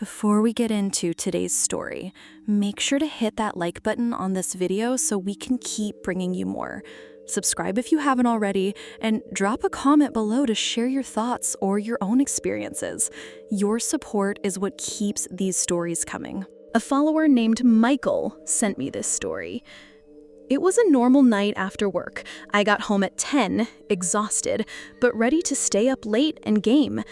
Before we get into today's story, make sure to hit that like button on this video so we can keep bringing you more. Subscribe if you haven't already, and drop a comment below to share your thoughts or your own experiences. Your support is what keeps these stories coming. A follower named Michael sent me this story. It was a normal night after work. I got home at 10, exhausted, but ready to stay up late and game.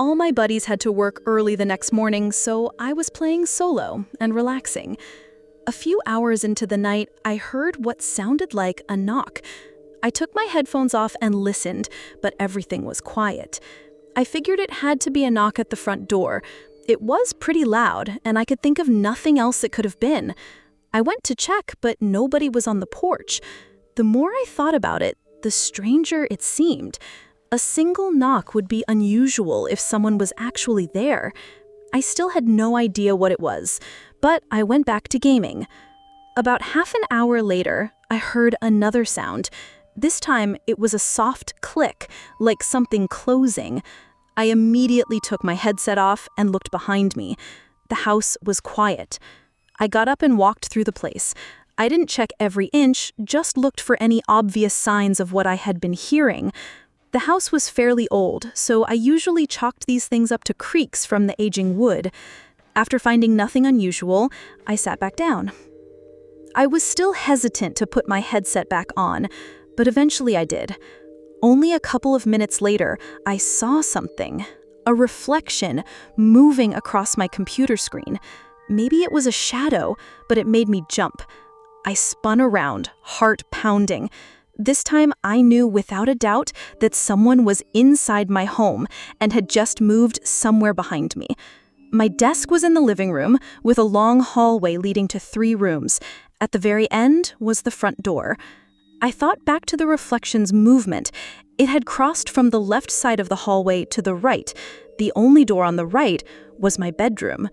All my buddies had to work early the next morning, so I was playing solo and relaxing. A few hours into the night, I heard what sounded like a knock. I took my headphones off and listened, but everything was quiet. I figured it had to be a knock at the front door. It was pretty loud, and I could think of nothing else it could have been. I went to check, but nobody was on the porch. The more I thought about it, the stranger it seemed. A single knock would be unusual if someone was actually there. I still had no idea what it was, but I went back to gaming. About half an hour later, I heard another sound. This time, it was a soft click, like something closing. I immediately took my headset off and looked behind me. The house was quiet. I got up and walked through the place. I didn't check every inch, just looked for any obvious signs of what I had been hearing. The house was fairly old, so I usually chalked these things up to creaks from the aging wood. After finding nothing unusual, I sat back down. I was still hesitant to put my headset back on, but eventually I did. Only a couple of minutes later, I saw something, a reflection moving across my computer screen. Maybe it was a shadow, but it made me jump. I spun around, heart pounding. This time, I knew without a doubt that someone was inside my home and had just moved somewhere behind me. My desk was in the living room, with a long hallway leading to 3 rooms. At the very end was the front door. I thought back to the reflection's movement. It had crossed from the left side of the hallway to the right. The only door on the right was my bedroom.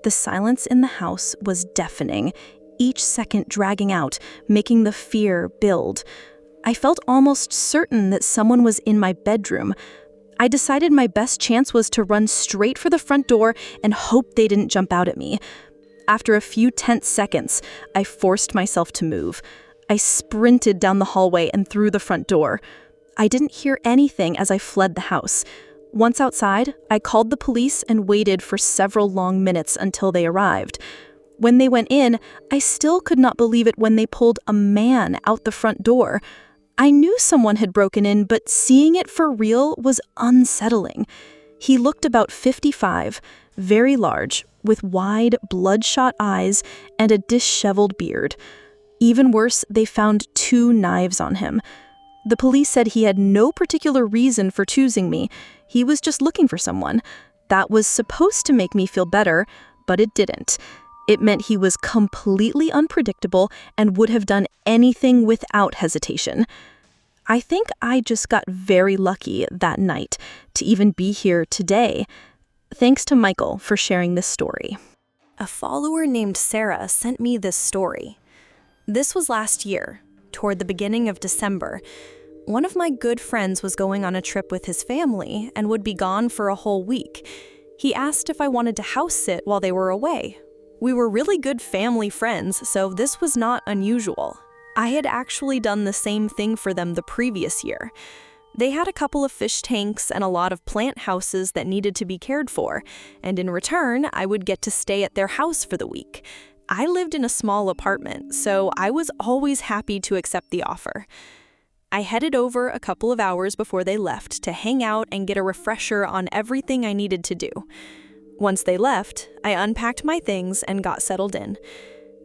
The silence in the house was deafening, each second dragging out, making the fear build. I felt almost certain that someone was in my bedroom. I decided my best chance was to run straight for the front door and hope they didn't jump out at me. After a few tense seconds, I forced myself to move. I sprinted down the hallway and through the front door. I didn't hear anything as I fled the house. Once outside, I called the police and waited for several long minutes until they arrived. When they went in, I still could not believe it when they pulled a man out the front door. I knew someone had broken in, but seeing it for real was unsettling. He looked about 55, very large, with wide, bloodshot eyes and a disheveled beard. Even worse, they found 2 knives on him. The police said he had no particular reason for choosing me. He was just looking for someone. That was supposed to make me feel better, but it didn't. It meant he was completely unpredictable and would have done anything without hesitation. I think I just got very lucky that night to even be here today. Thanks to Michael for sharing this story. A follower named Sarah sent me this story. This was last year, toward the beginning of December. One of my good friends was going on a trip with his family and would be gone for a whole week. He asked if I wanted to house sit while they were away. We were really good family friends, so this was not unusual. I had actually done the same thing for them the previous year. They had a couple of fish tanks and a lot of plant houses that needed to be cared for, and in return, I would get to stay at their house for the week. I lived in a small apartment, so I was always happy to accept the offer. I headed over a couple of hours before they left to hang out and get a refresher on everything I needed to do. Once they left, I unpacked my things and got settled in.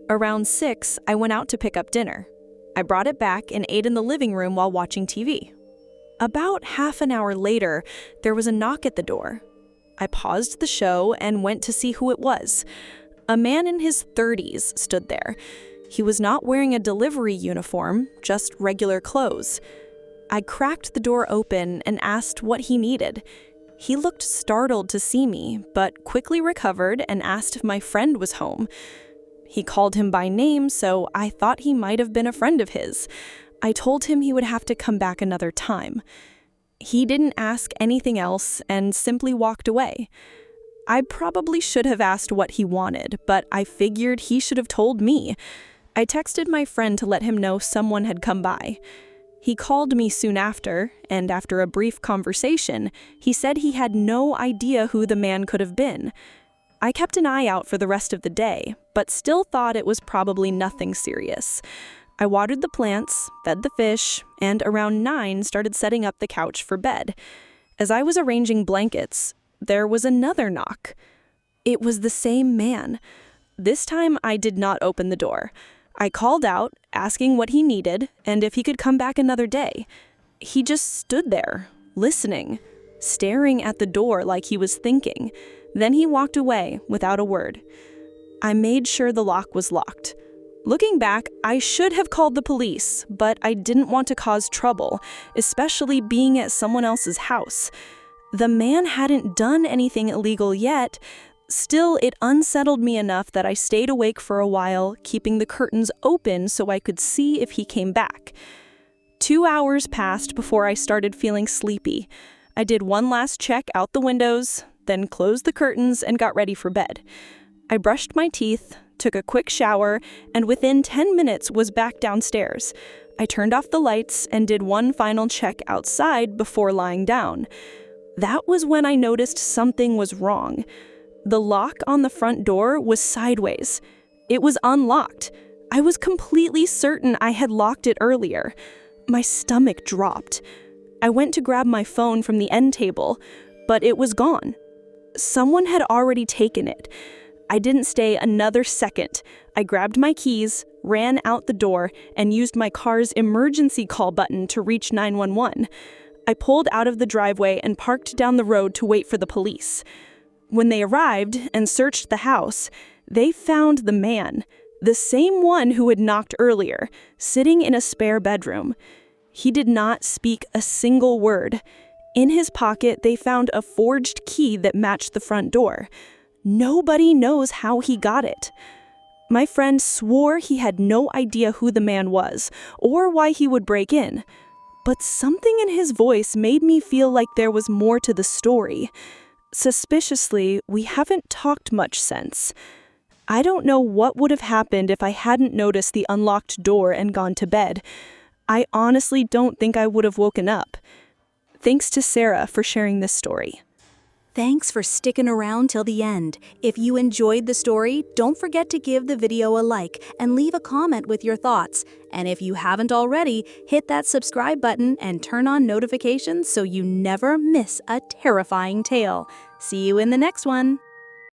Around 6, I went out to pick up dinner. I brought it back and ate in the living room while watching TV. About half an hour later, there was a knock at the door. I paused the show and went to see who it was. A man in his 30s stood there. He was not wearing a delivery uniform, just regular clothes. I cracked the door open and asked what he needed. He looked startled to see me, but quickly recovered and asked if my friend was home. He called him by name, so I thought he might have been a friend of his. I told him he would have to come back another time. He didn't ask anything else and simply walked away. I probably should have asked what he wanted, but I figured he should have told me. I texted my friend to let him know someone had come by. He called me soon after, and after a brief conversation, he said he had no idea who the man could have been. I kept an eye out for the rest of the day, but still thought it was probably nothing serious. I watered the plants, fed the fish, and around 9 started setting up the couch for bed. As I was arranging blankets, there was another knock. It was the same man. This time I did not open the door. I called out, asking what he needed and if he could come back another day. He just stood there, listening, staring at the door like he was thinking. Then he walked away without a word. I made sure the lock was locked. Looking back, I should have called the police, but I didn't want to cause trouble, especially being at someone else's house. The man hadn't done anything illegal yet. Still, it unsettled me enough that I stayed awake for a while, keeping the curtains open so I could see if he came back. 2 hours passed before I started feeling sleepy. I did one last check out the windows, then closed the curtains and got ready for bed. I brushed my teeth, took a quick shower, and within 10 minutes was back downstairs. I turned off the lights and did one final check outside before lying down. That was when I noticed something was wrong. The lock on the front door was sideways. It was unlocked. I was completely certain I had locked it earlier. My stomach dropped. I went to grab my phone from the end table, but it was gone. Someone had already taken it. I didn't stay another second. I grabbed my keys, ran out the door, and used my car's emergency call button to reach 911. I pulled out of the driveway and parked down the road to wait for the police. When they arrived and searched the house, they found the man, the same one who had knocked earlier, sitting in a spare bedroom. He did not speak a single word. In his pocket, they found a forged key that matched the front door. Nobody knows how he got it. My friend swore he had no idea who the man was or why he would break in. But something in his voice made me feel like there was more to the story. Suspiciously, we haven't talked much since. I don't know what would have happened if I hadn't noticed the unlocked door and gone to bed. I honestly don't think I would have woken up. Thanks to Sarah for sharing this story. Thanks for sticking around till the end. If you enjoyed the story, don't forget to give the video a like and leave a comment with your thoughts. And if you haven't already, hit that subscribe button and turn on notifications so you never miss a terrifying tale. See you in the next one.